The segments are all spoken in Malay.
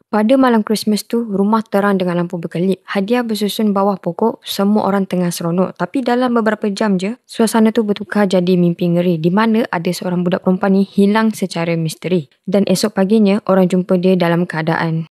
Pada malam Christmas tu, rumah terang dengan lampu berkelip. Hadiah bersusun bawah pokok, semua orang tengah seronok. Tapi dalam beberapa jam je, suasana tu bertukar jadi mimpi ngeri di mana ada seorang budak perempuan ni hilang secara misteri. Dan esok paginya, orang jumpa dia dalam keadaan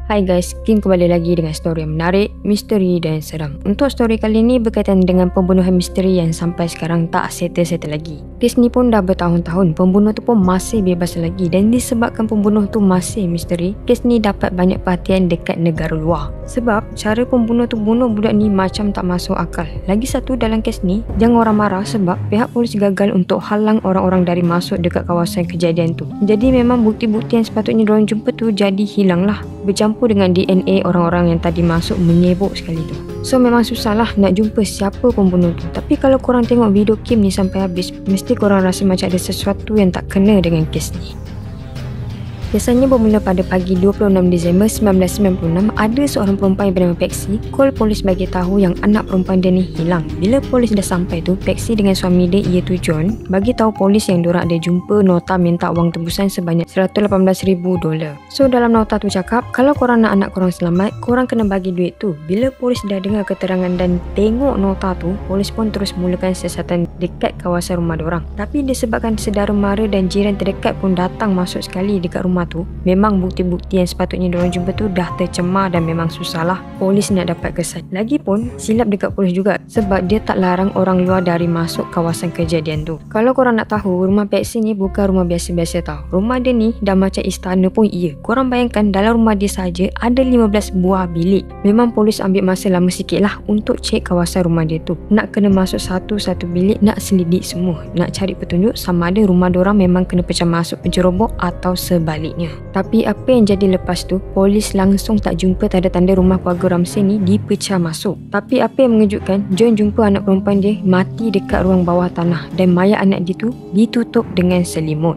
Hai guys, Kim kembali lagi dengan story yang menarik, misteri dan seram. Untuk story kali ini berkaitan dengan pembunuhan misteri yang sampai sekarang tak settle lagi. Kes ni pun dah bertahun-tahun, pembunuh tu pun masih bebas lagi dan disebabkan pembunuh tu masih misteri, kes ni dapat banyak perhatian dekat negara luar. Sebab cara pembunuh tu bunuh budak ni macam tak masuk akal. Lagi satu dalam kes ni, jangan orang marah sebab pihak polis gagal untuk halang orang-orang dari masuk dekat kawasan kejadian tu. Jadi memang bukti-bukti yang sepatutnya diorang jumpa tu jadi hilang lah. Bercampur dengan DNA orang-orang yang tadi masuk menyebuk sekali tu. So memang susah lah nak jumpa siapa pembunuh tu. Tapi kalau korang tengok video Kim ni sampai habis, mesti korang rasa macam ada sesuatu yang tak kena dengan kes ni. Biasanya bermula pada pagi 26 Disember 1996, ada seorang perempuan yang bernama Paxi call polis bagi tahu yang anak perempuan dia ni hilang. Bila polis dah sampai tu, Paxi dengan suami dia iaitu John bagi tahu polis yang diorang ada jumpa nota minta wang tebusan sebanyak $118,000. So dalam nota tu cakap, kalau korang nak anak korang selamat, korang kena bagi duit tu. Bila polis dah dengar keterangan dan tengok nota tu, polis pun terus mulakan siasatan dekat kawasan rumah diorang. Tapi disebabkan saudara mara dan jiran terdekat pun datang masuk sekali dekat rumah tu, memang bukti-bukti yang sepatutnya diorang jumpa tu dah tercemar dan memang susahlah polis nak dapat kesan. Lagipun silap dekat polis juga sebab dia tak larang orang luar dari masuk kawasan kejadian tu. Kalau korang nak tahu, rumah Paxi ni bukan rumah biasa-biasa tau. Rumah dia ni dah macam istana pun iya. Korang bayangkan dalam rumah dia saja ada 15 buah bilik. Memang polis ambil masa lama sikit lah untuk cek kawasan rumah dia tu. Nak kena masuk satu-satu bilik, nak selidik semua, nak cari petunjuk sama ada rumah diorang memang kena pecah masuk pencerobok atau sebaliknya. Tapi apa yang jadi lepas tu, polis langsung tak jumpa tanda-tanda rumah keluarga Ramsey ni dipecah masuk. Tapi apa yang mengejutkan, John jumpa anak perempuan dia mati dekat ruang bawah tanah dan mayat anak dia tu ditutup dengan selimut.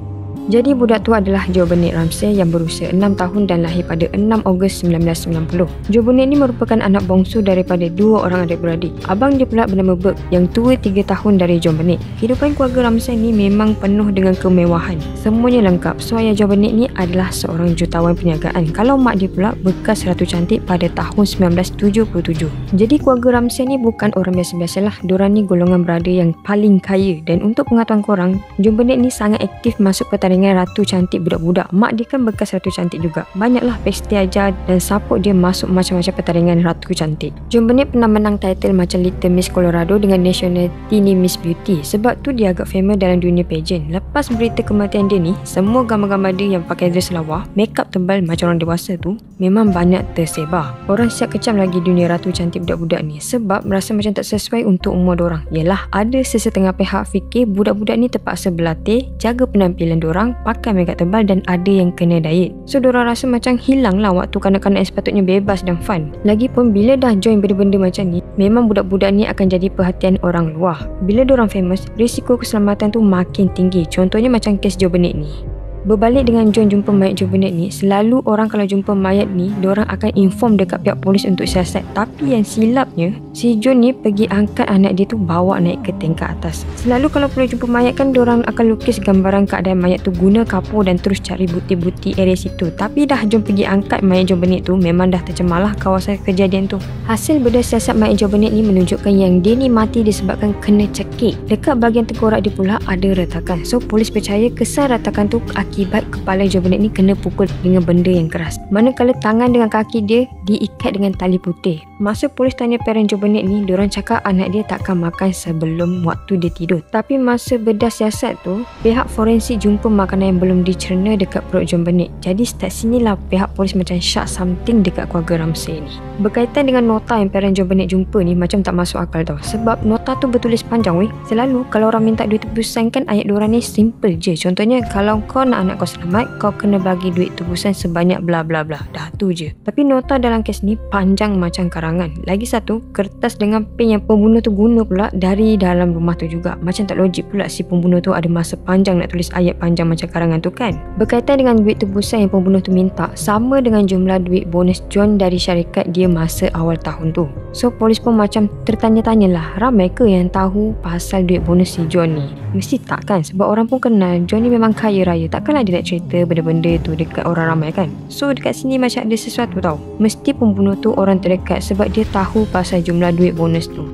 Jadi budak tu adalah Joe Burnett Ramsey yang berusia 6 tahun dan lahir pada 6 Ogos 1990. Joe Burnett ni merupakan anak bongsu daripada dua orang adik-beradik. Abang dia pula bernama Burke yang tua 3 tahun dari Joe Burnett. Kehidupan keluarga Ramsey ni memang penuh dengan kemewahan. Semuanya lengkap. So ayah Joe Burnett ni adalah seorang jutawan perniagaan. Kalau mak dia pula bekas ratu cantik pada tahun 1977. Jadi keluarga Ramsey ni bukan orang biasa-biasalah. Diorang ni golongan berada yang paling kaya. Dan untuk pengetahuan korang, Joe Burnett ni sangat aktif masuk pertandingan ratu cantik budak-budak. Mak dia kan bekas ratu cantik juga. Banyaklah Paxi ajar dan support dia masuk macam-macam pertandingan ratu cantik. John Burnett pernah menang title macam Little Miss Colorado dengan National Teeny Miss Beauty. Sebab tu dia agak famous dalam dunia pageant. Lepas berita kematian dia ni, semua gambar-gambar dia yang pakai dress lawa, makeup tebal macam orang dewasa tu memang banyak tersebar. Orang siap kecam lagi dunia ratu cantik budak-budak ni sebab merasa macam tak sesuai untuk umur diorang. Yalah, ada sesetengah pihak fikir budak-budak ni terpaksa berlatih, jaga penampilan diorang, pakai makeup tebal dan ada yang kena diet. So diorang rasa macam hilang lah waktu kanak-kanak yang sepatutnya bebas dan fun. Lagipun bila dah join benda-benda macam ni, memang budak-budak ni akan jadi perhatian orang luar. Bila diorang famous, risiko keselamatan tu makin tinggi. Contohnya macam kes Joe Burnett ni. Berbalik dengan John jumpa mayat Joe Burnett ni, selalu orang kalau jumpa mayat ni, diorang akan inform dekat pihak polis untuk siasat. Tapi yang silapnya, si John ni pergi angkat anak dia tu bawa naik ke tingkat atas. Selalu kalau polis jumpa mayat kan, diorang akan lukis gambaran keadaan mayat tu guna kapur dan terus cari bukti-bukti area situ. Tapi dah John pergi angkat mayat Joe Burnett tu, memang dah tercemarlah kawasan kejadian tu. Hasil bedah siasat mayat Joe Burnett ni menunjukkan yang dia ni mati disebabkan kena cekik. Dekat bahagian tengkorak dia pula ada retakan. So polis percaya kesan retakan tu akibat kepala Joe Burnett ni kena pukul dengan benda yang keras. Manakala tangan dengan kaki dia diikat dengan tali putih. Masa polis tanya parent Joe Burnett ni, diorang cakap anak dia takkan makan sebelum waktu dia tidur. Tapi masa bedah siasat tu, pihak forensik jumpa makanan yang belum dicerna dekat perut Joe Burnett. Jadi start sinilah pihak polis macam syak something dekat keluarga Ramsey ni. Berkaitan dengan nota yang parent Joe Burnett jumpa ni macam tak masuk akal tau. Sebab nota tu bertulis panjang weh. Selalu kalau orang minta duit tebusan kan ayat diorang ni simple je. Contohnya kalau kau nak anak kau selamat, kau kena bagi duit tebusan sebanyak bla bla bla. Dah tu je. Tapi nota dalam kes ni panjang macam karangan. Lagi satu, kertas dengan pen yang pembunuh tu guna pula dari dalam rumah tu juga. Macam tak logik pula si pembunuh tu ada masa panjang nak tulis ayat panjang macam karangan tu kan. Berkaitan dengan duit tebusan yang pembunuh tu minta, sama dengan jumlah duit bonus John dari syarikat dia masa awal tahun tu. So polis pun macam tertanya-tanyalah, ramai ke yang tahu pasal duit bonus si John ni? Mesti tak kan, sebab orang pun kenal John ni memang kaya raya. Takkanlah dia nak cerita benda-benda tu dekat orang ramai kan. So dekat sini macam ada sesuatu tau. Mesti pembunuh tu orang terdekat sebab dia tahu pasal jumlah duit bonus tu.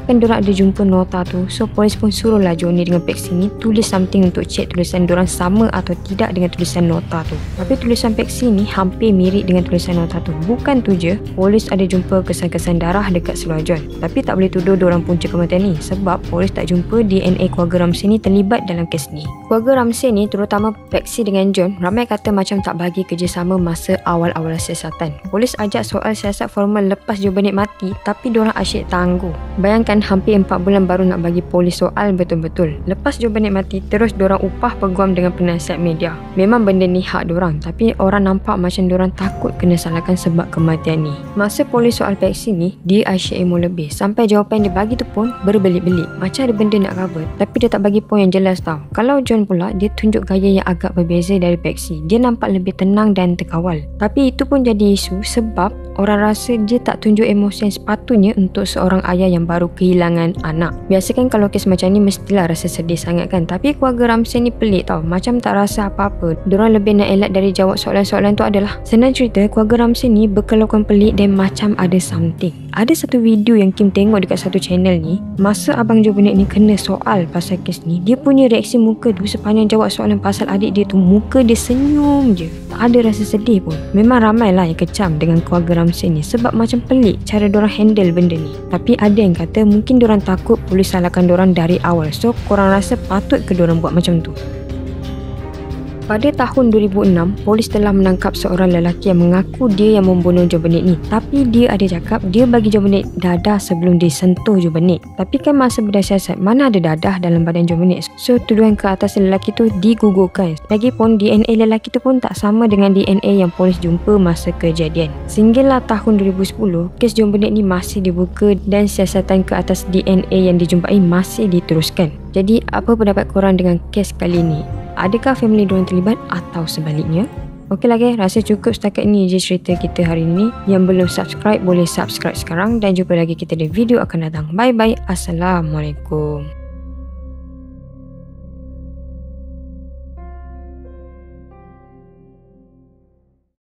Kan diorang ada jumpa nota tu, so polis pun suruhlah Johnny dengan Paxi ni tulis something untuk cek tulisan diorang sama atau tidak dengan tulisan nota tu. Tapi tulisan Paxi ni hampir mirip dengan tulisan nota tu. Bukan tu je, polis ada jumpa kesan-kesan darah dekat seluar John. Tapi tak boleh tuduh diorang punca kematian ni sebab polis tak jumpa DNA keluarga Ramsey ni terlibat dalam kes ni. Keluarga Ramsey ni, terutama Paxi dengan John, ramai kata macam tak bagi kerjasama masa awal-awal siasatan. Polis ajak soal siasat formal lepas Joe Burnett mati, tapi diorang asyik tangguh. Bayangkan hampir 4 bulan baru nak bagi polis soal betul-betul. Lepas Joe Burnett mati, terus diorang upah peguam dengan penasihat media. Memang benda ni hak diorang, tapi orang nampak macam diorang takut kena salahkan sebab kematian ni. Masa polis soal Paxi ni, dia asyik emo lebih. Sampai jawapan dia bagi tu pun berbelit-belit. Macam ada benda nak cover, tapi dia tak bagi poin yang jelas tau. Kalau John pula, dia tunjuk gaya yang agak berbeza dari Paxi. Dia nampak lebih tenang dan terkawal. Tapi itu pun jadi isu sebab orang rasa dia tak tunjuk emosi yang sepatutnya untuk seorang ayah yang baru kehilangan anak. Biasa kan kalau kes macam ni mestilah rasa sedih sangat kan. Tapi keluarga Ramsey ni pelik tau. Macam tak rasa apa-apa. Diorang lebih nak elak dari jawab soalan-soalan tu adalah. Senang cerita, keluarga Ramsey ni berkelakuan pelik dan macam ada something. Ada satu video yang Kim tengok dekat satu channel ni. Masa abang Joe Burnett ni kena soal pasal kes ni, dia punya reaksi muka tu sepanjang jawab soalan pasal adik dia tu, muka dia senyum je. Tak ada rasa sedih pun. Memang ramailah yang kecam dengan keluarga Ramsey ni sebab macam pelik cara diorang handle benda ni. Tapi ada yang kata mungkin diorang takut polis salahkan diorang dari awal. So korang rasa patut ke diorang buat macam tu? Pada tahun 2006, polis telah menangkap seorang lelaki yang mengaku dia yang membunuh Joe Burnett ni. Tapi dia ada cakap dia bagi Joe Burnett dadah sebelum dia sentuh Joe Burnett. Tapi kan masa bersiasat, mana ada dadah dalam badan Joe Burnett? So tuduhan ke atas lelaki tu digugurkan. Lagipun DNA lelaki tu pun tak sama dengan DNA yang polis jumpa masa kejadian. Sehinggalah tahun 2010, kes Joe Burnett ni masih dibuka dan siasatan ke atas DNA yang dijumpai masih diteruskan. Jadi apa pendapat korang dengan kes kali ni? Adakah family diorang terlibat atau sebaliknya? Okeylah guys, rasa cukup setakat ni je cerita kita hari ni. Yang belum subscribe boleh subscribe sekarang dan jumpa lagi kita di video akan datang. Bye bye. Assalamualaikum.